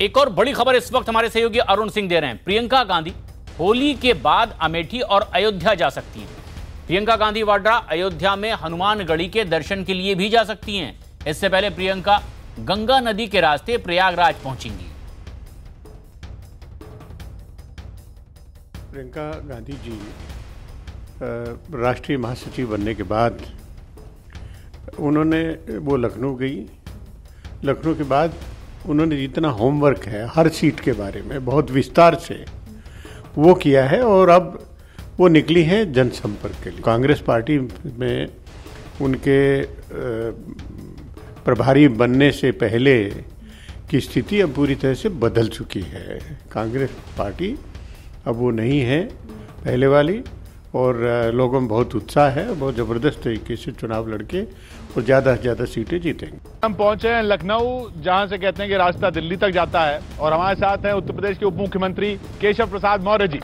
एक और बड़ी खबर इस वक्त हमारे सहयोगी अरुण सिंह दे रहे हैं। प्रियंका गांधी होली के बाद अमेठी और अयोध्या जा सकती हैं। प्रियंका गांधी वाड्रा अयोध्या में हनुमानगढ़ी के दर्शन के लिए भी जा सकती हैं। इससे पहले प्रियंका गंगा नदी के रास्ते प्रयागराज पहुंचेंगी। प्रियंका गांधी जी राष्ट्रीय महासचिव बनने के बाद वो लखनऊ गई। लखनऊ के बाद उन्होंने जितना होमवर्क है हर सीट के बारे में बहुत विस्तार से वो किया है और अब वो निकली हैं जनसंपर्क के लिए। कांग्रेस पार्टी में उनके प्रभारी बनने से पहले की स्थिति अब पूरी तरह से बदल चुकी है। कांग्रेस पार्टी अब वो नहीं है पहले वाली और लोगों में बहुत उत्साह है। बहुत ज़बरदस्त तरीके से चुनाव लड़के और ज़्यादा से ज़्यादा सीटें जीतेंगे। हम पहुंचे हैं लखनऊ, जहां से कहते हैं कि रास्ता दिल्ली तक जाता है और हमारे साथ हैं उत्तर प्रदेश के उप मुख्यमंत्री केशव प्रसाद मौर्य जी।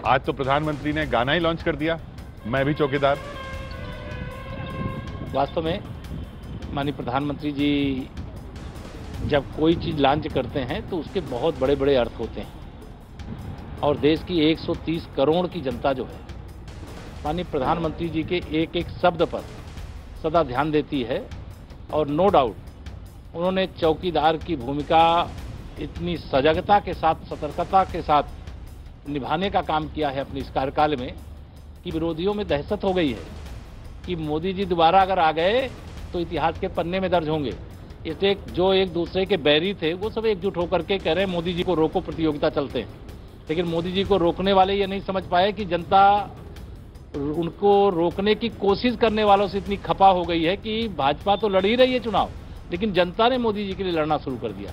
आज तो प्रधानमंत्री ने गाना ही लॉन्च कर दिया, मैं भी चौकीदार। वास्तव में माननीय प्रधानमंत्री जी जब कोई चीज लॉन्च करते हैं तो उसके बहुत बड़े बड़े अर्थ होते हैं और देश की 130 करोड़ की जनता जो है माननीय प्रधानमंत्री जी के एक एक शब्द पर सदा ध्यान देती है। और नो डाउट उन्होंने चौकीदार की भूमिका इतनी सजगता के साथ, सतर्कता के साथ निभाने का काम किया है अपने इस कार्यकाल में कि विरोधियों में दहशत हो गई है कि मोदी जी दोबारा अगर आ गए तो इतिहास के पन्ने में दर्ज होंगे। इसलिए जो एक दूसरे के बैरी थे वो सब एकजुट होकर के कह रहे हैं मोदी जी को रोको, प्रतियोगिता चलते हैं। लेकिन मोदी जी को रोकने वाले ये नहीं समझ पाए कि जनता उनको रोकने की कोशिश करने वालों से इतनी खपा हो गई है कि भाजपा तो लड़ ही रही है चुनाव, लेकिन जनता ने मोदी जी के लिए लड़ना शुरू कर दिया।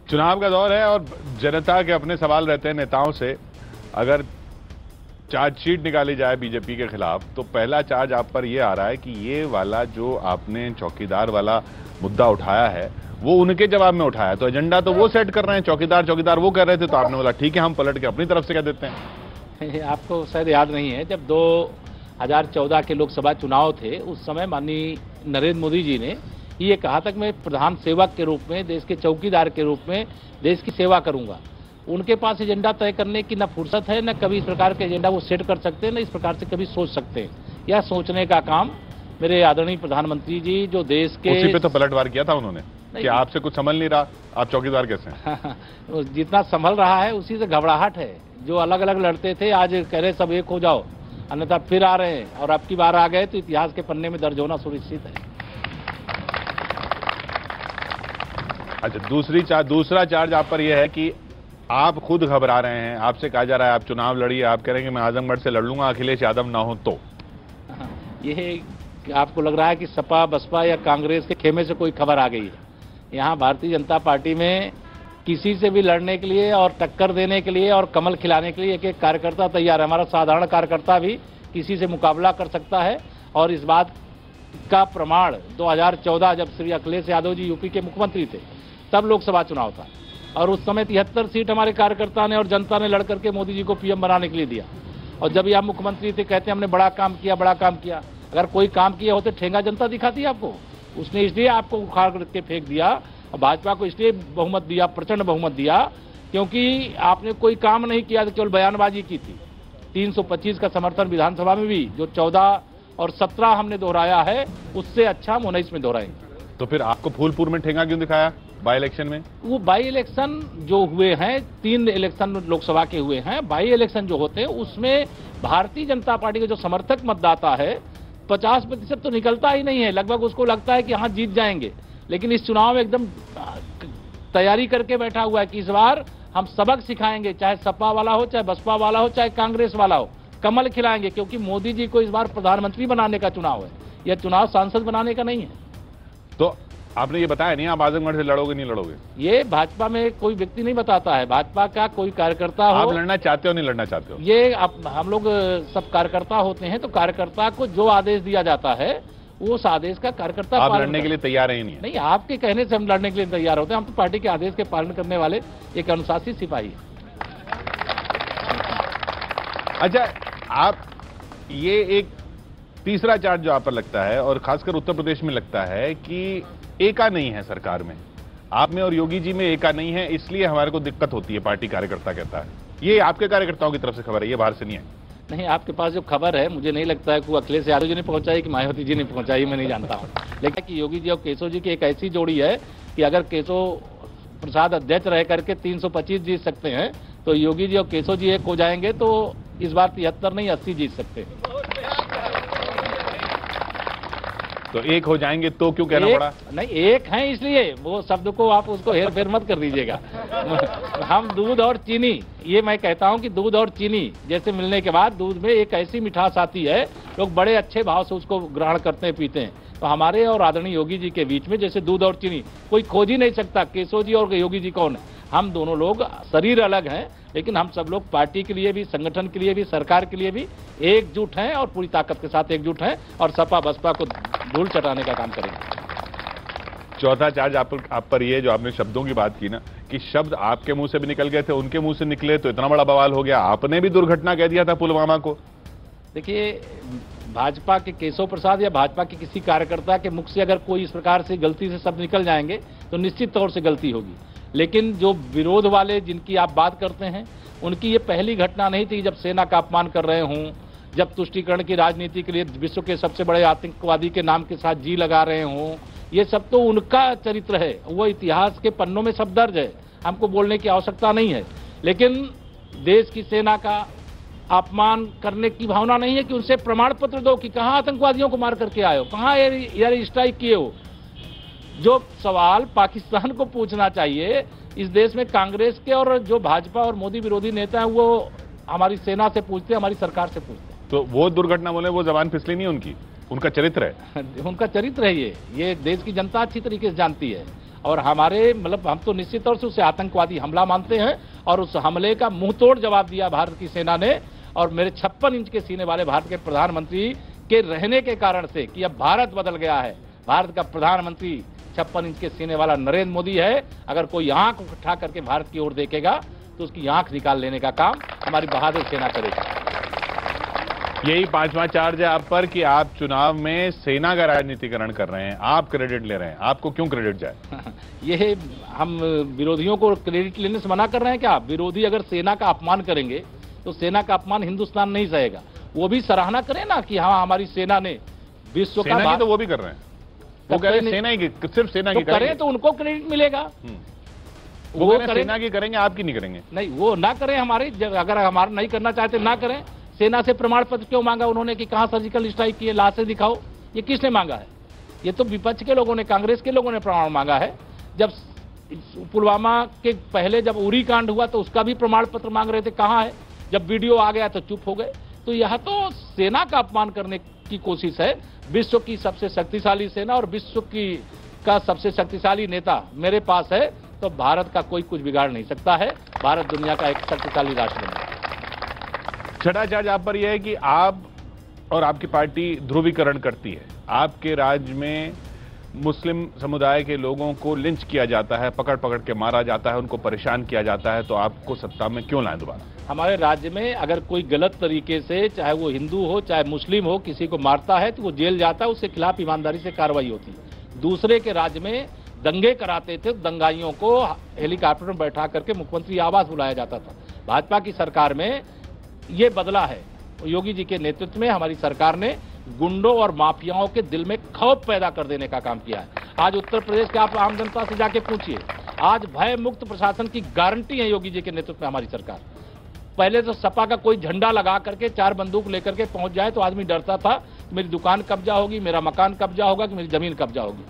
चुनाव का दौर है और जनता के अपने सवाल रहते हैं नेताओं से। अगर चार्जशीट निकाली जाए बीजेपी के खिलाफ तो पहला चार्ज आप पर यह आ रहा है कि ये वाला जो आपने चौकीदार वाला मुद्दा उठाया है वो उनके जवाब में उठाया, तो एजेंडा तो वो सेट कर रहे हैं। चौकीदार वो कर रहे थे तो आपने बोला ठीक है हम पलट के अपनी तरफ से कह देते हैं। आपको शायद याद नहीं है, जब 2014 के लोकसभा चुनाव थे उस समय माननीय नरेंद्र मोदी जी ने ये कहा था कि मैं प्रधान सेवक के रूप में, देश के चौकीदार के रूप में देश की सेवा करूंगा। उनके पास एजेंडा तय करने की न फुर्सत है, न कभी इस प्रकार के एजेंडा वो सेट कर सकते हैं, न इस प्रकार से कभी सोच सकते हैं। यह सोचने का काम मेरे आदरणीय प्रधानमंत्री जी जो देश के उसी पे तो पलटवार किया था उन्होंने कि आपसे कुछ संभल नहीं रहा, आप चौकीदार कैसे हैं? जितना संभल रहा है उसी से घबराहट है। जो अलग अलग लड़ते थे आज कह रहे सब एक हो जाओ, अन्यथा फिर आ रहे हैं और अब की बार आ गए तो इतिहास के पन्ने में दर्ज होना सुनिश्चित है। अच्छा, दूसरा चार्ज आप पर यह है कि आप खुद घबरा रहे हैं। आपसे कहा जा रहा है आप चुनाव लड़िए, आप कह रहे हैं कि मैं आजमगढ़ से लड़ लूंगा अखिलेश यादव ना हो तो। ये आपको लग रहा है कि सपा, बसपा या कांग्रेस के खेमे से कोई खबर आ गई है। यहाँ भारतीय जनता पार्टी में किसी से भी लड़ने के लिए और टक्कर देने के लिए और कमल खिलाने के लिए एक एक कार्यकर्ता तैयार है। हमारा साधारण कार्यकर्ता भी किसी से मुकाबला कर सकता है और इस बात का प्रमाण 2014 जब श्री अखिलेश यादव जी यूपी के मुख्यमंत्री थे तब लोकसभा चुनाव था और उस समय 73 सीट हमारे कार्यकर्ता ने और जनता ने लड़ करके मोदी जी को पीएम बनाने के लिए दिया। और जब आप मुख्यमंत्री थे कहते हैं हमने बड़ा काम किया, बड़ा काम किया। अगर कोई काम किया होते ठेंगा जनता दिखाती आपको। उसने इसलिए आपको उखाड़ करके फेंक दिया और भाजपा को इसलिए बहुमत दिया, प्रचंड बहुमत दिया, क्योंकि आपने कोई काम नहीं किया, केवल बयानबाजी की थी। 325 का समर्थन विधानसभा में भी जो 14 और 17 हमने दोहराया है उससे अच्छा हम 19 में दोहराएंगे। तो फिर आपको फूलपुर में ठेंगा क्यों दिखाया बाई इलेक्शन में? वो बाई इलेक्शन जो हुए हैं, 3 इलेक्शन लोकसभा के हुए हैं, बाई इलेक्शन जो होते हैं उसमें भारतीय जनता पार्टी के जो समर्थक मतदाता है 50% तो निकलता ही नहीं है। लगभग उसको लगता है कि हाँ जीत जाएंगे, लेकिन इस चुनाव में एकदम तैयारी करके बैठा हुआ है कि इस बार हम सबक सिखाएंगे, चाहे सपा वाला हो, चाहे बसपा वाला हो, चाहे कांग्रेस वाला हो, कमल खिलाएंगे। क्योंकि मोदी जी को इस बार प्रधानमंत्री बनाने का चुनाव है, यह चुनाव सांसद बनाने का नहीं है। तो आपने ये बताया नहीं आप आजमगढ़ से लड़ोगे नहीं लड़ोगे? ये भाजपा में कोई व्यक्ति नहीं बताता है। भाजपा का कोई कार्यकर्ता हो, आप लड़ना चाहते हो नहीं लड़ना चाहते हो? ये हम लोग सब कार्यकर्ता होते हैं तो कार्यकर्ता को जो आदेश दिया जाता है वो उस आदेश का कार्यकर्ता आप लड़ने के लिए तैयार ही नहीं है? नहीं, आपके कहने से हम लड़ने के लिए तैयार होते हैं। हम तो पार्टी के आदेश के पालन करने वाले एक अनुशासित सिपाही हैं। अच्छा, आप ये एक तीसरा चार्ज जो आप पर लगता है और खासकर उत्तर प्रदेश में लगता है कि एका नहीं है सरकार में, आप में और योगी जी में एका नहीं है, इसलिए हमारे को दिक्कत होती है, पार्टी कार्यकर्ता कहता है। ये आपके कार्यकर्ताओं की तरफ से खबर है, ये बाहर से नहीं है। नहीं, आपके पास जो खबर है मुझे नहीं लगता है कि अखिलेश यादव जी ने पहुंचाई कि मायावती जी ने पहुंचाई, मैं नहीं जानता हूं। लेकिन कि योगी जी और केशव जी की एक ऐसी जोड़ी है कि अगर केशव प्रसाद अध्यक्ष रह करके 325 जीत सकते हैं तो योगी जी और केशव जी एक हो जाएंगे तो इस बार 73 नहीं 80 जीत सकते हैं। तो एक हो जाएंगे तो क्यों कहना पड़ा? नहीं, एक हैं इसलिए, वो शब्द को आप उसको हेर फेर मत कर दीजिएगा। हम दूध और चीनी, ये मैं कहता हूं कि दूध और चीनी जैसे मिलने के बाद दूध में एक ऐसी मिठास आती है, लोग बड़े अच्छे भाव से उसको ग्रहण करते हैं, पीते हैं। तो हमारे और आदरणीय योगी जी के बीच में जैसे दूध और चीनी, कोई खोज ही नहीं सकता केशव जी और योगी जी कौन है। हम दोनों लोग शरीर अलग हैं, लेकिन हम सब लोग पार्टी के लिए भी, संगठन के लिए भी, सरकार के लिए भी एकजुट हैं और पूरी ताकत के साथ एकजुट हैं और सपा बसपा को धूल चटाने का काम करेंगे। चौथा चार्ज आप पर ये जो आपने शब्दों की बात की ना, कि शब्द आपके मुंह से भी निकल गए थे, उनके मुंह से निकले तो इतना बड़ा बवाल हो गया। आपने भी दुर्घटना कह दिया था पुलवामा को। देखिए, भाजपा के केशव प्रसाद या भाजपा के किसी कार्यकर्ता के मुख से अगर कोई इस प्रकार से गलती से शब्द निकल जाएंगे तो निश्चित तौर से गलती होगी। लेकिन जो विरोध वाले जिनकी आप बात करते हैं, उनकी ये पहली घटना नहीं थी जब सेना का अपमान कर रहे हों, जब तुष्टीकरण की राजनीति के लिए विश्व के सबसे बड़े आतंकवादी के नाम के साथ जी लगा रहे हों। ये सब तो उनका चरित्र है, वो इतिहास के पन्नों में सब दर्ज है, हमको बोलने की आवश्यकता नहीं है। लेकिन देश की सेना का अपमान करने की भावना नहीं है कि उनसे प्रमाण पत्र दो कि कहां आतंकवादियों को मार करके आए हो, कहां एयर स्ट्राइक किए हो। जो सवाल पाकिस्तान को पूछना चाहिए, इस देश में कांग्रेस के और जो भाजपा और मोदी विरोधी नेता हैं वो हमारी सेना से पूछते हैं, हमारी सरकार से पूछते हैं। तो वो दुर्घटना बोले, वो जबान फिसली नहीं उनकी, उनका चरित्र है। उनका चरित्र है ये देश की जनता अच्छी तरीके से जानती है। और हमारे मतलब हम तो निश्चित तौर से उसे आतंकवादी हमला मानते हैं और उस हमले का मुंहतोड़ जवाब दिया भारत की सेना ने। और मेरे 56 इंच के सीने वाले भारत के प्रधानमंत्री के रहने के कारण से कि अब भारत बदल गया है, भारत का प्रधानमंत्री 56 इंच के सीने वाला नरेंद्र मोदी है। अगर कोई आंख उठा करके भारत की ओर देखेगा तो उसकी आंख निकाल लेने का काम हमारी बहादुर सेना करेगी। यही पांचवा चार्ज है आप पर कि आप चुनाव में सेना का राजनीतिकरण कर रहे हैं, आप क्रेडिट ले रहे हैं। आपको क्यों क्रेडिट जाए? ये हम विरोधियों को क्रेडिट लेने से मना कर रहे हैं क्या? विरोधी अगर सेना का अपमान करेंगे तो सेना का अपमान हिंदुस्तान नहीं सहेगा। वो भी सराहना करें ना कि हाँ हमारी सेना ने विश्व का, सेना की तो वो भी कर रहे हैं, वो कह रहे हैं सेना की, सिर्फ सेना की करें तो उनको क्रेडिट मिलेगा। वो सेना की करेंगे, आपकी नहीं करेंगे। नहीं, वो ना करें हमारी, अगर हमारा नहीं करना चाहते ना करें। सेना से प्रमाण पत्र क्यों मांगा उन्होंने कि कहां सर्जिकल स्ट्राइक किए, लाशें दिखाओ? ये किसने मांगा है? ये तो विपक्ष के लोगों ने, कांग्रेस के लोगों ने प्रमाण मांगा है। जब पुलवामा के पहले जब उरी कांड हुआ तो उसका भी प्रमाण पत्र मांग रहे थे, कहां है? जब वीडियो आ गया तो चुप हो गए। तो यह तो सेना का अपमान करने की कोशिश है। विश्व की सबसे शक्तिशाली सेना और विश्व का सबसे शक्तिशाली नेता मेरे पास है तो भारत का कोई कुछ बिगाड़ नहीं सकता है। भारत दुनिया का एक शक्तिशाली राष्ट्र है। छठा चार्ज आप पर यह है कि आप और आपकी पार्टी ध्रुवीकरण करती है। आपके राज्य में मुस्लिम समुदाय के लोगों को लिंच किया जाता है, पकड़ पकड़ के मारा जाता है, उनको परेशान किया जाता है, तो आपको सत्ता में क्यों लाएं दोबारा? हमारे राज्य में अगर कोई गलत तरीके से, चाहे वो हिंदू हो चाहे मुस्लिम हो, किसी को मारता है तो वो जेल जाता है, उसके खिलाफ ईमानदारी से कार्रवाई होती है। दूसरे के राज्य में दंगे कराते थे, दंगाइयों को हेलीकॉप्टर में बैठा करके मुख्यमंत्री आवास बुलाया जाता था। भाजपा की सरकार में ये बदला है। योगी जी के नेतृत्व में हमारी सरकार ने गुंडों और माफियाओं के दिल में खौफ पैदा कर देने का काम किया है। आज उत्तर प्रदेश के आप आम जनता से जाके पूछिए, आज भय मुक्त प्रशासन की गारंटी है योगी जी के नेतृत्व में हमारी सरकार। पहले तो सपा का कोई झंडा लगा करके 4 बंदूक लेकर के पहुंच जाए तो आदमी डरता था मेरी दुकान कब्जा होगी, मेरा मकान कब्जा होगा, कि मेरी जमीन कब्जा होगी।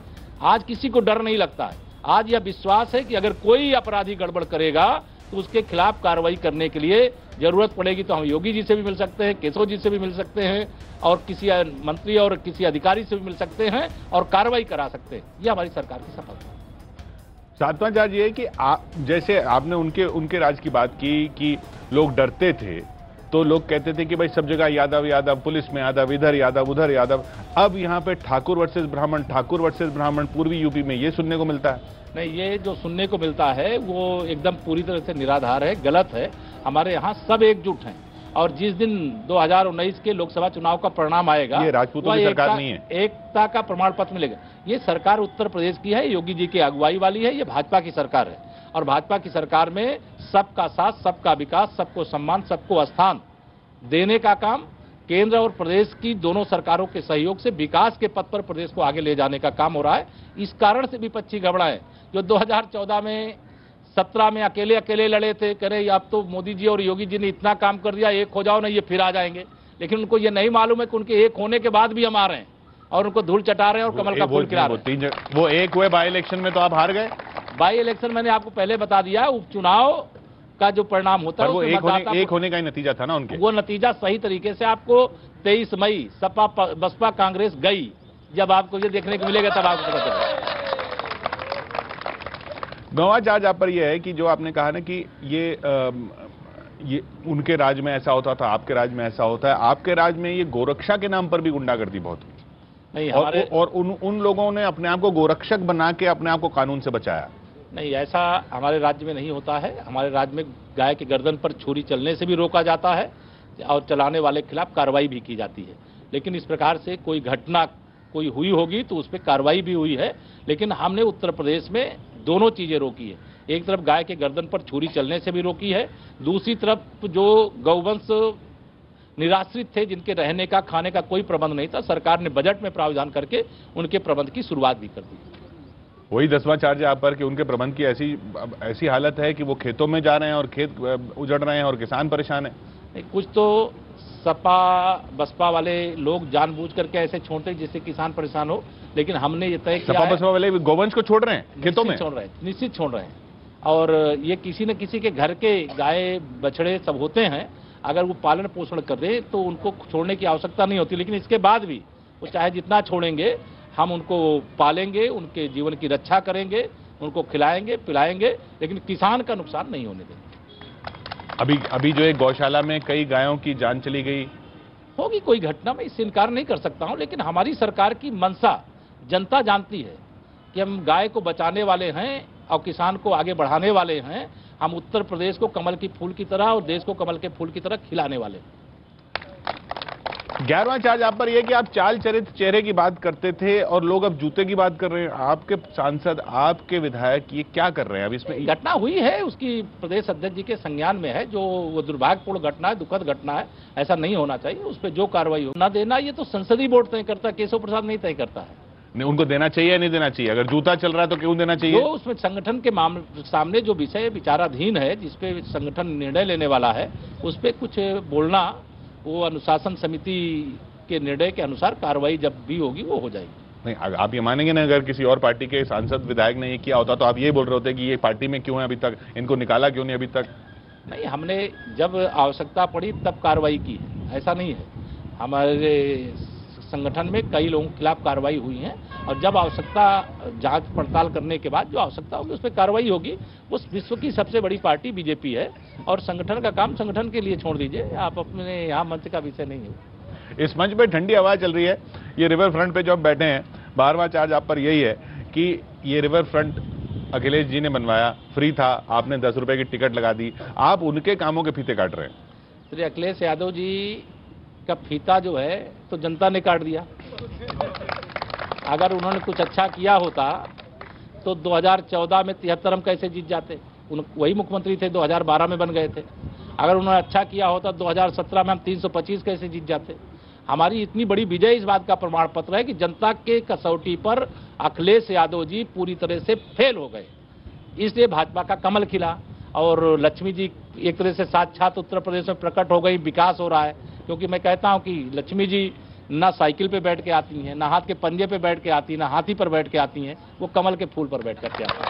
आज किसी को डर नहीं लगता है। आज यह विश्वास है कि अगर कोई अपराधी गड़बड़ करेगा तो उसके खिलाफ कार्रवाई करने के लिए जरूरत पड़ेगी तो हम योगी जी से भी मिल सकते हैं, केशव जी से भी मिल सकते हैं और किसी मंत्री और किसी अधिकारी से भी मिल सकते हैं और कार्रवाई करा सकते हैं। यह हमारी सरकार की सफलता है। सातवां चार्ज ये है कि जैसे आपने उनके राज की बात की कि लोग डरते थे, तो लोग कहते थे कि भाई सब जगह यादव यादव, पुलिस में यादव, इधर यादव उधर यादव। अब यहाँ पे ठाकुर वर्सेस ब्राह्मण, ठाकुर वर्सेस ब्राह्मण पूर्वी यूपी में ये सुनने को मिलता है। नहीं, ये जो सुनने को मिलता है वो एकदम पूरी तरह से निराधार है, गलत है। हमारे यहाँ सब एकजुट हैं और जिस दिन 2019 के लोकसभा चुनाव का परिणाम आएगा, ये राजपूतों की सरकार नहीं है, एकता का प्रमाण पत्र मिलेगा। ये सरकार उत्तर प्रदेश की है, योगी जी की अगुवाई वाली है, ये भाजपा की सरकार है। और भाजपा की सरकार में सबका साथ, सबका विकास, सबको सम्मान, सबको स्थान देने का काम केंद्र और प्रदेश की दोनों सरकारों के सहयोग से विकास के पथ पर प्रदेश को आगे ले जाने का काम हो रहा है। इस कारण से विपक्षी घबराए जो 2014 में 17 में अकेले अकेले लड़े थे, कह रहे अब तो मोदी जी और योगी जी ने इतना काम कर दिया, एक हो जाओ ना, ये फिर आ जाएंगे। लेकिन उनको ये नहीं मालूम है कि उनके एक होने के बाद भी हम आ रहे हैं और उनको धूल चटा रहे हैं और कमल का फूल खिला रहे हैं। वो एक हुए बाई इलेक्शन में तो आप हार गए। बाई इलेक्शन मैंने आपको पहले बता दिया, उपचुनाव का जो परिणाम होता है वो एक होने का ही नतीजा था ना उनके। वो नतीजा सही तरीके से आपको 23 मई सपा बसपा कांग्रेस गई, जब आपको ये देखने को मिलेगा तब आपको पता चलेगा। गंवा चार्ज आप पर यह है कि जो आपने कहा ना कि ये उनके राज में ऐसा होता था, आपके राज में ऐसा होता है। आपके राज में ये गोरक्षा के नाम पर भी गुंडागर्दी बहुत हुई नहीं, और उन लोगों ने अपने आप को गोरक्षक बना के अपने आप को कानून से बचाया। नहीं, ऐसा हमारे राज्य में नहीं होता है। हमारे राज्य में गाय के गर्दन पर छुरी चलने से भी रोका जाता है और चलाने वाले के खिलाफ कार्रवाई भी की जाती है। लेकिन इस प्रकार से कोई घटना कोई हुई होगी तो उस पर कार्रवाई भी हुई है। लेकिन हमने उत्तर प्रदेश में दोनों चीजें रोकी है। एक तरफ गाय के गर्दन पर छुरी चलने से भी रोकी है, दूसरी तरफ जो गौवंश निराश्रित थे, जिनके रहने का खाने का कोई प्रबंध नहीं था, सरकार ने बजट में प्रावधान करके उनके प्रबंध की शुरुआत भी कर दी। वही 10वां चार्ज है आप पर कि उनके प्रबंध की ऐसी हालत है कि वो खेतों में जा रहे हैं और खेत उजड़ रहे हैं और किसान परेशान है। कुछ तो सपा बसपा वाले लोग जानबूझ करके ऐसे छोड़ते जिससे किसान परेशान हो, लेकिन हमने ये तय किया, सपा बसपा वाले गोवंश को छोड़ रहे हैं खेतों में, छोड़ रहे हैं, निश्चित छोड़ रहे हैं। और ये किसी न किसी के घर के गाय बछड़े सब होते हैं, अगर वो पालन पोषण कर दे तो उनको छोड़ने की आवश्यकता नहीं होती। लेकिन इसके बाद भी वो चाहे जितना छोड़ेंगे, हम उनको पालेंगे, उनके जीवन की रक्षा करेंगे, उनको खिलाएंगे पिलाएंगे, लेकिन किसान का नुकसान नहीं होने देंगे। अभी जो एक गौशाला में कई गायों की जान चली गई होगी, कोई घटना में इससे इनकार नहीं कर सकता हूं। लेकिन हमारी सरकार की मंशा जनता जानती है कि हम गाय को बचाने वाले हैं और किसान को आगे बढ़ाने वाले हैं। हम उत्तर प्रदेश को कमल की फूल की तरह और देश को कमल के फूल की तरह खिलाने वाले हैं। 11वां चार्ज आप पर यह कि आप चाल चरित्र चेहरे की बात करते थे और लोग अब जूते की बात कर रहे हैं। आपके सांसद, आपके विधायक ये क्या कर रहे हैं? अब इसमें घटना हुई है, उसकी प्रदेश अध्यक्ष जी के संज्ञान में है। जो वो दुर्भाग्यपूर्ण घटना है, दुखद घटना है, ऐसा नहीं होना चाहिए। उस पर जो कार्रवाई हो ना देना, ये तो संसदीय बोर्ड तय करता है, केशव प्रसाद नहीं तय करता है। नहीं, उनको देना चाहिए या नहीं देना चाहिए? अगर जूता चल रहा है तो क्यों देना चाहिए? जो उसमें संगठन के सामने जो विषय विचाराधीन है, जिसपे संगठन निर्णय लेने वाला है, उस पर कुछ बोलना, वो अनुशासन समिति के निर्णय के अनुसार कार्रवाई जब भी होगी वो हो जाएगी। नहीं, आप ये मानेंगे ना, अगर किसी और पार्टी के सांसद विधायक ने ये किया होता तो आप ये बोल रहे होते कि ये पार्टी में क्यों है अभी तक, इनको निकाला क्यों नहीं अभी तक? नहीं, हमने जब आवश्यकता पड़ी तब कार्रवाई की है, ऐसा नहीं है। हमारे संगठन में कई लोगों के खिलाफ कार्रवाई हुई है और जब आवश्यकता जांच पड़ताल करने के बाद जो आवश्यकता होगी उस पर कार्रवाई होगी। उस विश्व की सबसे बड़ी पार्टी बीजेपी है और संगठन का काम संगठन के लिए छोड़ दीजिए, आप अपने यहाँ मंच का विषय नहीं है। इस मंच पे ठंडी हवा चल रही है। ये रिवर फ्रंट पे जो आप बैठे हैं, 12वां चार्ज आप पर यही है कि ये रिवर फ्रंट अखिलेश जी ने बनवाया, फ्री था, आपने 10 रुपए की टिकट लगा दी, आप उनके कामों के फीते काट रहे हैं। श्री अखिलेश यादव जी का फीता जो है तो जनता ने काट दिया। अगर उन्होंने कुछ अच्छा किया होता तो 2014 में 73 हम कैसे जीत जाते? वही मुख्यमंत्री थे, 2012 में बन गए थे। अगर उन्होंने अच्छा किया होता 2017 में हम 325 कैसे जीत जाते? हमारी इतनी बड़ी विजय इस बात का प्रमाण पत्र है कि जनता के कसौटी पर अखिलेश यादव जी पूरी तरह से फेल हो गए। इसलिए भाजपा का कमल खिला और लक्ष्मी जी एक तरह से साक्षात उत्तर प्रदेश में प्रकट हो गई, विकास हो रहा है। क्योंकि मैं कहता हूं कि लक्ष्मी जी ना साइकिल पे बैठ के आती हैं, ना हाथ के पंजे पे बैठ के आती हैं, ना हाथी पर बैठ के आती हैं, वो कमल के फूल पर बैठ करके आती हैं।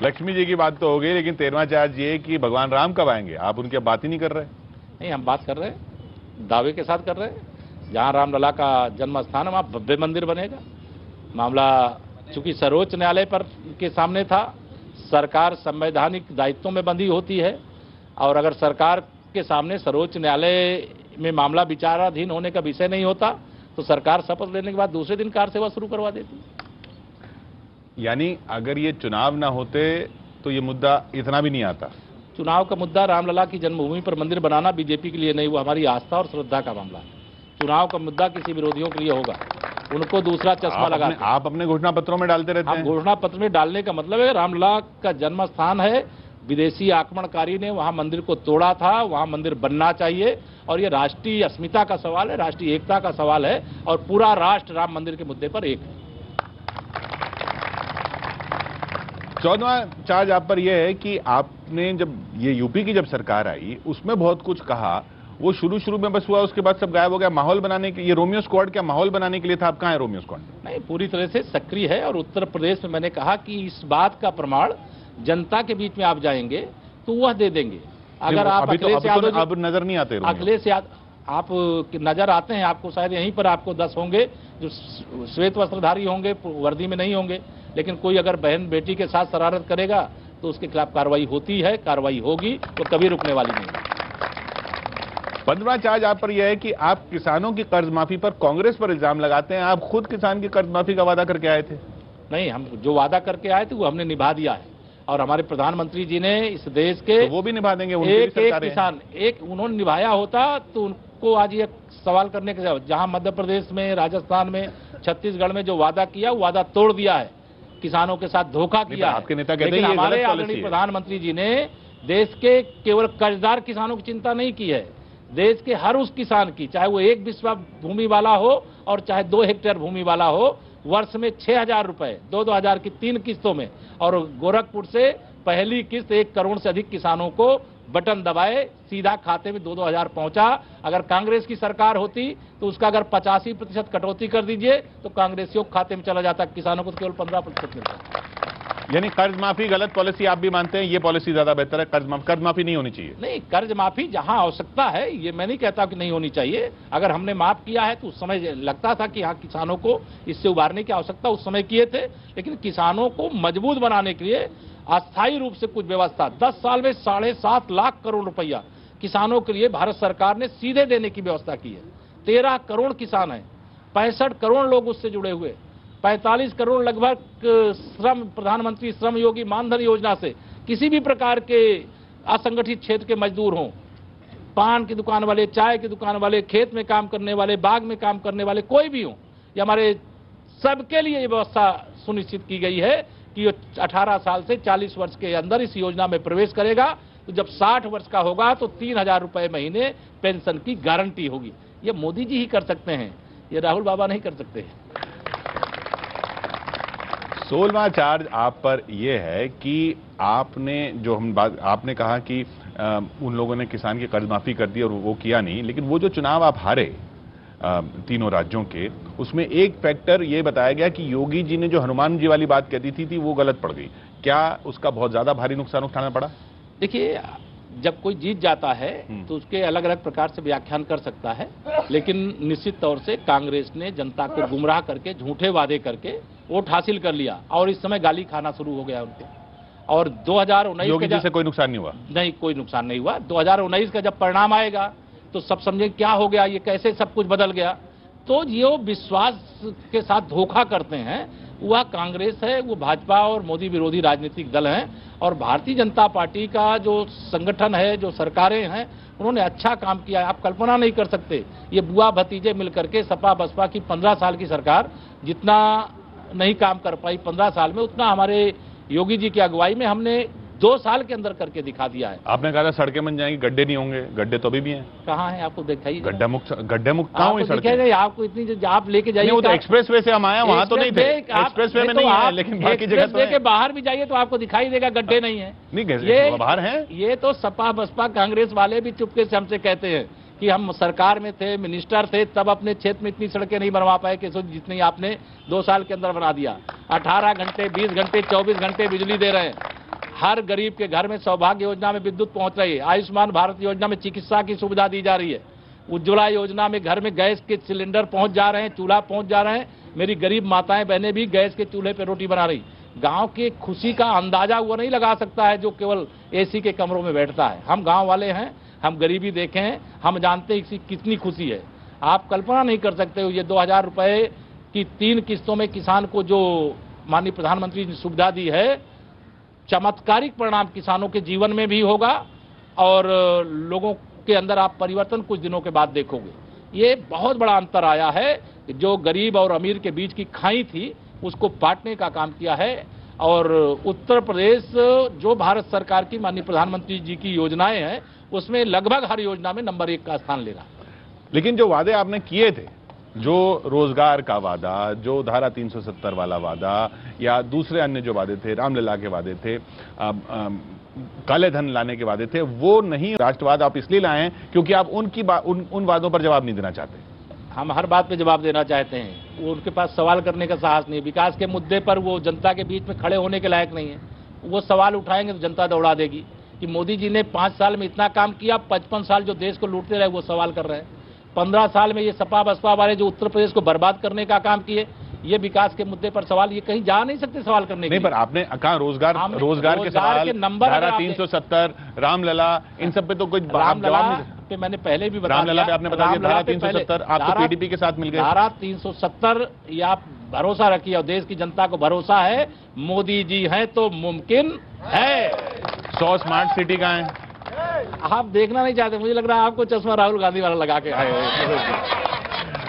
लक्ष्मी जी की बात तो हो गई, लेकिन 13वां चार्ज ये कि भगवान राम कब आएंगे? आप उनकी बात ही नहीं कर रहे। नहीं, हम बात कर रहे हैं, दावे के साथ कर रहे हैं। जहां रामलला का जन्म स्थान है वहां भव्य मंदिर बनेगा। मामला चूंकि सर्वोच्च न्यायालय पर के सामने था, सरकार संवैधानिक दायित्वों में बंधी होती है और अगर सरकार के सामने सर्वोच्च न्यायालय में मामला विचाराधीन होने का विषय नहीं होता तो सरकार शपथ लेने के बाद दूसरे दिन कार सेवा शुरू करवा देती। यानी अगर ये चुनाव ना होते तो ये मुद्दा इतना भी नहीं आता। चुनाव का मुद्दा रामलला की जन्मभूमि पर मंदिर बनाना बीजेपी के लिए नहीं, वो हमारी आस्था और श्रद्धा का मामला है। चुनाव का मुद्दा किसी विरोधियों के लिए होगा, उनको दूसरा चश्मा लगा। आप अपने घोषणा पत्रों में डालते रहते हैं। घोषणा पत्र में डालने का मतलब है रामलला का जन्म स्थान है, विदेशी आक्रमणकारी ने वहां मंदिर को तोड़ा था, वहां मंदिर बनना चाहिए, और ये राष्ट्रीय अस्मिता का सवाल है, राष्ट्रीय एकता का सवाल है, और पूरा राष्ट्र राम मंदिर के मुद्दे पर एक है। 14वां चार्ज आप पर यह है कि आपने जब ये यूपी की जब सरकार आई उसमें बहुत कुछ कहा, वो शुरू में बस हुआ, उसके बाद सब गायब हो गया। माहौल बनाने के ये रोमियो स्क्वाड क्या माहौल बनाने के लिए था? आप कहाँ है रोमियो स्क्वाड? नहीं, पूरी तरह से सक्रिय है। और उत्तर प्रदेश में मैंने कहा कि इस बात का प्रमाण जनता के बीच में आप जाएंगे तो वह दे देंगे। अगर आप अखिलेश यादव अब नजर नहीं आते, अखिलेश यादव आप नजर आते हैं, आपको शायद यहीं पर आपको 10 होंगे जो श्वेत वस्त्रधारी होंगे, वर्दी में नहीं होंगे, लेकिन कोई अगर बहन बेटी के साथ शरारत करेगा तो उसके खिलाफ कार्रवाई होती है, कार्रवाई होगी, तो कभी रुकने वाली नहीं है। 15वां चार्ज आप पर यह है कि आप किसानों की कर्ज माफी पर कांग्रेस पर इल्जाम लगाते हैं। आप खुद किसान की कर्ज माफी का वादा करके आए थे। नहीं, हम जो वादा करके आए थे वो हमने निभा दिया है, और हमारे प्रधानमंत्री जी ने इस देश के तो वो भी निभा देंगे। एक किसान एक उन्होंने निभाया होता तो उनको आज ये सवाल करने के जहाँ मध्य प्रदेश में, राजस्थान में, छत्तीसगढ़ में जो वादा किया वो वादा तोड़ दिया है, किसानों के साथ धोखा किया है। आपके नेता कहते हैं लेकिन हमारे आदरणीय प्रधानमंत्री जी ने देश के केवल कर्जदार किसानों की चिंता नहीं की है, देश के हर उस किसान की, चाहे वो 1 बिस्वा भूमि वाला हो और चाहे 2 हेक्टेयर भूमि वाला हो, वर्ष में 6,000 रुपए 2-2 हजार की 3 किस्तों में, और गोरखपुर से पहली किस्त 1 करोड़ से अधिक किसानों को बटन दबाए सीधा खाते में 2-2 हजार पहुंचा। अगर कांग्रेस की सरकार होती तो उसका अगर 85% कटौती कर दीजिए तो कांग्रेसियों के खाते में चला जाता, किसानों को तो केवल 15% मिलता। यानी कर्ज माफी गलत पॉलिसी आप भी मानते हैं, ये पॉलिसी ज्यादा बेहतर है? कर्ज माफी नहीं होनी चाहिए? नहीं, कर्ज माफी जहां आवश्यकता है, ये मैं नहीं कहता कि नहीं होनी चाहिए। अगर हमने माफ किया है तो उस समय लगता था कि हाँ, किसानों को इससे उबारने की आवश्यकता उस समय किए थे, लेकिन किसानों को मजबूत बनाने के लिए अस्थायी रूप से कुछ व्यवस्था 10 साल में 7.5 लाख करोड़ रुपया किसानों के लिए भारत सरकार ने सीधे देने की व्यवस्था की है। 13 करोड़ किसान हैं, 65 करोड़ लोग उससे जुड़े हुए, 45 करोड़ लगभग श्रम, प्रधानमंत्री श्रम योगी मानधन योजना से किसी भी प्रकार के असंगठित क्षेत्र के मजदूर हों, पान की दुकान वाले, चाय की दुकान वाले, खेत में काम करने वाले, बाग में काम करने वाले, कोई भी हो, ये हमारे सबके लिए ये व्यवस्था सुनिश्चित की गई है कि 18 साल से 40 वर्ष के अंदर इस योजना में प्रवेश करेगा तो जब 60 वर्ष का होगा तो 3,000 रुपए महीने पेंशन की गारंटी होगी। ये मोदी जी ही कर सकते हैं, ये राहुल बाबा नहीं कर सकते। 16वां चार्ज आप पर यह है कि आपने जो हम बात आपने कहा कि उन लोगों ने किसान की कर्ज माफी कर दी और वो किया नहीं, लेकिन वो जो चुनाव आप हारे तीनों राज्यों के, उसमें एक फैक्टर ये बताया गया कि योगी जी ने जो हनुमान जी वाली बात कहती थी वो गलत पड़ गई। क्या उसका बहुत ज्यादा भारी नुकसान उठाना पड़ा? देखिए, जब कोई जीत जाता है तो उसके अलग अलग प्रकार से व्याख्यान कर सकता है, लेकिन निश्चित तौर से कांग्रेस ने जनता को गुमराह करके, झूठे वादे करके वोट हासिल कर लिया, और इस समय गाली खाना शुरू हो गया उनके। और 2019 योगी जी से कोई नुकसान नहीं हुआ? नहीं, कोई नुकसान नहीं हुआ। 2019 का जब परिणाम आएगा तो सब समझे क्या हो गया, ये कैसे सब कुछ बदल गया। तो ये विश्वास के साथ धोखा करते हैं, वह कांग्रेस है, वो भाजपा और मोदी विरोधी राजनीतिक दल हैं। और भारतीय जनता पार्टी का जो संगठन है, जो सरकारें हैं, उन्होंने अच्छा काम किया है। आप कल्पना नहीं कर सकते, ये बुआ भतीजे मिलकर के सपा बसपा की 15 साल की सरकार जितना नहीं काम कर पाई 15 साल में, उतना हमारे योगी जी की अगुवाई में हमने 2 साल के अंदर करके दिखा दिया है। आपने कहा था सड़कें बन जाएंगी, गड्ढे नहीं होंगे, गड्ढे तो अभी भी हैं। कहाँ है आपको दिखाइए? गड्ढा मुक्त कहाँ हुई सड़कें? आपको इतनी आप लेके जाइए, वो तो एक्सप्रेसवे से हम आए, वहां तो नहीं थे, एक्सप्रेसवे में नहीं है, लेकिन बाकी जगह तो है। बाहर भी जाइए तो आपको दिखाई देगा गड्ढे नहीं है। नहीं, ये बाहर है। ये तो सपा बसपा कांग्रेस वाले भी चुपके से हमसे कहते हैं कि हम सरकार में थे, मिनिस्टर थे, तब अपने क्षेत्र में इतनी सड़कें नहीं बनवा पाए कि जितनी आपने 2 साल के अंदर बना दिया। 18 घंटे, 20 घंटे, 24 घंटे बिजली दे रहे हैं। हर गरीब के घर में सौभाग्य योजना में विद्युत पहुंच रही है, आयुष्मान भारत योजना में चिकित्सा की सुविधा दी जा रही है, उज्ज्वला योजना में घर में गैस के सिलेंडर पहुंच जा रहे हैं, चूल्हा पहुंच जा रहे हैं। मेरी गरीब माताएं बहनें भी गैस के चूल्हे पर रोटी बना रही। गांव की खुशी का अंदाजा वो नहीं लगा सकता है जो केवल एसी के कमरों में बैठता है। हम गांव वाले हैं, हम गरीबी देखे हैं, हम जानते हैं कितनी खुशी है। आप कल्पना नहीं कर सकते हो, ये 2,000 रुपए की 3 किस्तों में किसान को जो माननीय प्रधानमंत्री ने सुविधा दी है, चमत्कारिक परिणाम किसानों के जीवन में भी होगा और लोगों के अंदर आप परिवर्तन कुछ दिनों के बाद देखोगे। ये बहुत बड़ा अंतर आया है, जो गरीब और अमीर के बीच की खाई थी उसको पाटने का काम किया है। और उत्तर प्रदेश जो भारत सरकार की माननीय प्रधानमंत्री जी की योजनाएं हैं उसमें लगभग हर योजना में नंबर 1 का स्थान ले रहा है। लेकिन जो वादे आपने किए थे, जो रोजगार का वादा, जो धारा 370 वाला वादा या दूसरे अन्य जो वादे थे, रामलला के वादे थे, काले धन लाने के वादे थे, वो नहीं। राष्ट्रवाद आप इसलिए लाए हैं क्योंकि आप उन वादों पर जवाब नहीं देना चाहते। हम हर बात पे जवाब देना चाहते हैं। वो उनके पास सवाल करने का साहस नहीं। विकास के मुद्दे पर वो जनता के बीच में खड़े होने के लायक नहीं है। वो सवाल उठाएंगे तो जनता दौड़ा देगी कि मोदी जी ने 5 साल में इतना काम किया, 55 साल जो देश को लूटते रहे वो सवाल कर रहे हैं। 15 साल में ये सपा बसपा वाले जो उत्तर प्रदेश को बर्बाद करने का काम किए, ये विकास के मुद्दे पर सवाल, ये कहीं जा नहीं सकते सवाल करने के नहीं। पर आपने कहा रोजगार के सवाल, धारा 370, रामलला, इन सब पे तो कुछ रामलला पे मैंने पहले भी बताया। रामलला पे आपने बता दिया, धारा 370 आपको पीडीपी के साथ मिल गया। धारा 370 ये आप भरोसा रखिए और देश की जनता को भरोसा है, मोदी जी हैं तो मुमकिन है। 100 स्मार्ट सिटी का है। आप देखना नहीं चाहते, मुझे लग रहा है आपको चश्मा राहुल गांधी वाला लगा के आए हुए।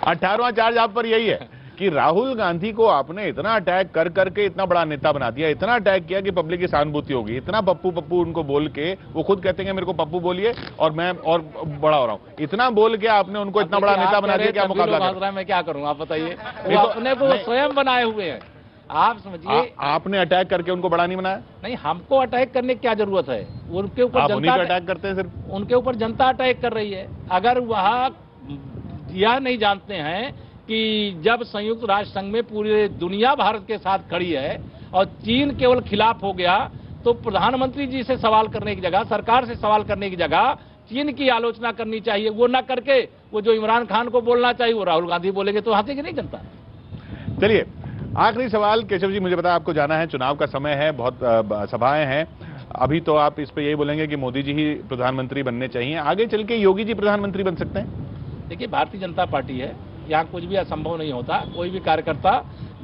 18वां चार्ज आप पर यही है कि राहुल गांधी को आपने इतना अटैक कर करके इतना बड़ा नेता बना दिया, इतना अटैक किया कि पब्लिक की सहानुभूति होगी। इतना पप्पू पप्पू उनको बोल के, वो खुद कहते हैं मेरे को पप्पू बोलिए और मैं और बड़ा हो रहा हूं, इतना बोल के आपने उनको इतना बड़ा नेता बना दिया। क्या मुकाबला कर रहा है? मैं क्या करूं आप बताइए। वो अपने को स्वयं बनाए हुए हैं, आप समझिए। आपने अटैक करके उनको बड़ा नहीं बनाया। नहीं, हमको अटैक करने की क्या जरूरत है? उनके ऊपर जनता अटैक करते हैं, सिर्फ उनके ऊपर जनता अटैक कर रही है। अगर वह यह नहीं जानते हैं कि जब संयुक्त राष्ट्र संघ में पूरी दुनिया भारत के साथ खड़ी है और चीन केवल खिलाफ हो गया, तो प्रधानमंत्री जी से सवाल करने की जगह, सरकार से सवाल करने की जगह चीन की आलोचना करनी चाहिए। वो न करके वो जो इमरान खान को बोलना चाहिए वो राहुल गांधी बोलेंगे तो हंसेगी नहीं जनता। चलिए, आखिरी सवाल केशव जी, मुझे बताया आपको जाना है, चुनाव का समय है, बहुत सभाएं हैं, अभी तो आप इस पे यही बोलेंगे कि मोदी जी ही प्रधानमंत्री बनने चाहिए, आगे चल के योगी जी प्रधानमंत्री बन सकते हैं? देखिए, भारतीय जनता पार्टी है, यहाँ कुछ भी असंभव नहीं होता। कोई भी कार्यकर्ता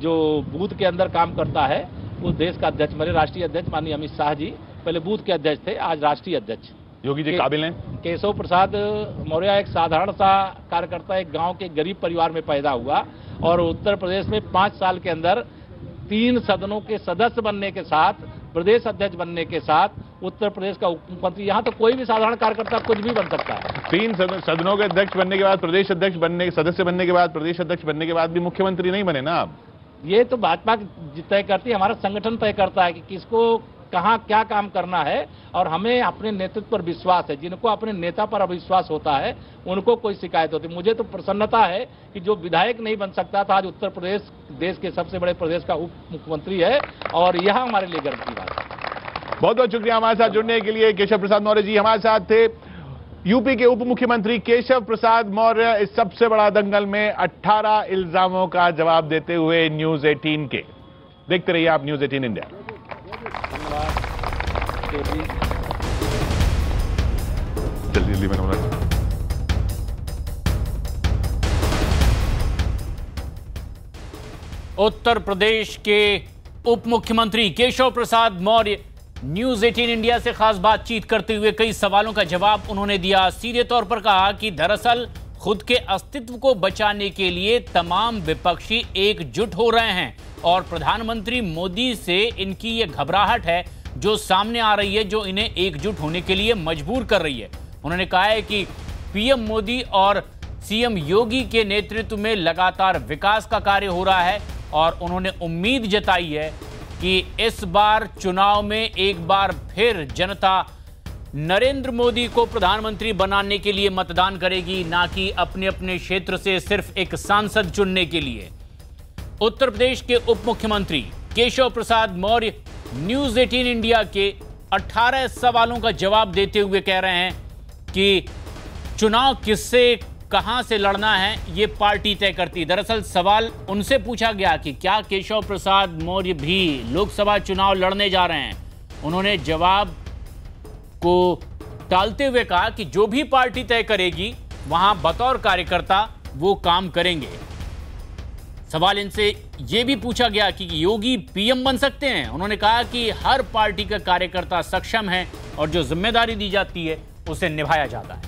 जो बूथ के अंदर काम करता है वो देश का अध्यक्ष, मेरे राष्ट्रीय अध्यक्ष माननीय अमित शाह जी पहले बूथ के अध्यक्ष थे, आज राष्ट्रीय अध्यक्ष। योगी जी काबिल हैं? केशव प्रसाद मौर्य एक साधारण सा कार्यकर्ता, एक गांव के गरीब परिवार में पैदा हुआ और उत्तर प्रदेश में 5 साल के अंदर 3 सदनों के सदस्य बनने के साथ, प्रदेश अध्यक्ष बनने के साथ उत्तर प्रदेश का उप मुख्यमंत्री। यहाँ तो कोई भी साधारण कार्यकर्ता कुछ भी बन सकता है। 3 सदनों के अध्यक्ष बनने के बाद, प्रदेश अध्यक्ष बनने, सदस्य बनने के बाद, प्रदेश अध्यक्ष बनने के बाद भी मुख्यमंत्री नहीं बने ना आप? ये तो भाजपा तय करती है, हमारा संगठन तय करता है कि किसको कहाँ क्या काम करना है और हमें अपने नेतृत्व पर विश्वास है। जिनको अपने नेता पर अविश्वास होता है उनको कोई शिकायत होती है। मुझे तो प्रसन्नता है कि जो विधायक नहीं बन सकता था आज उत्तर प्रदेश देश के सबसे बड़े प्रदेश का उप मुख्यमंत्री है और यह हमारे लिए गर्व की बात है। बहुत बहुत शुक्रिया हमारे साथ जुड़ने के लिए। केशव प्रसाद मौर्य जी हमारे साथ थे। यूपी के उप मुख्यमंत्री केशव प्रसाद मौर्य इस सबसे बड़ा दंगल में 18 इल्जामों का जवाब देते हुए न्यूज 18 के। देखते रहिए आप न्यूज 18 इंडिया। जल्दी जल्दी मैंने बोला। उत्तर प्रदेश के उप मुख्यमंत्री केशव प्रसाद मौर्य न्यूज 18 इंडिया से खास बातचीत करते हुए कई सवालों का जवाब उन्होंने दिया। सीधे तौर पर कहा कि दरअसल खुद के अस्तित्व को बचाने के लिए तमाम विपक्षी एकजुट हो रहे हैं और प्रधानमंत्री मोदी से इनकी ये घबराहट है जो सामने आ रही है, जो इन्हें एकजुट होने के लिए मजबूर कर रही है। उन्होंने कहा है कि पीएम मोदी और सीएम योगी के नेतृत्व में लगातार विकास का कार्य हो रहा है और उन्होंने उम्मीद जताई है कि इस बार चुनाव में एक बार फिर जनता नरेंद्र मोदी को प्रधानमंत्री बनाने के लिए मतदान करेगी, ना कि अपने अपने क्षेत्र से सिर्फ एक सांसद चुनने के लिए। उत्तर प्रदेश के उप मुख्यमंत्री केशव प्रसाद मौर्य न्यूज 18 इंडिया के 18 सवालों का जवाब देते हुए कह रहे हैं कि चुनाव किससे कहां से लड़ना है ये पार्टी तय करती। दरअसल सवाल उनसे पूछा गया कि क्या केशव प्रसाद मौर्य भी लोकसभा चुनाव लड़ने जा रहे हैं। उन्होंने जवाब को टालते हुए कहा कि जो भी पार्टी तय करेगी वहां बतौर कार्यकर्ता वो काम करेंगे। सवाल इनसे यह भी पूछा गया कि योगी पीएम बन सकते हैं। उन्होंने कहा कि हर पार्टी का कार्यकर्ता सक्षम है और जो जिम्मेदारी दी जाती है उसे निभाया जाता है।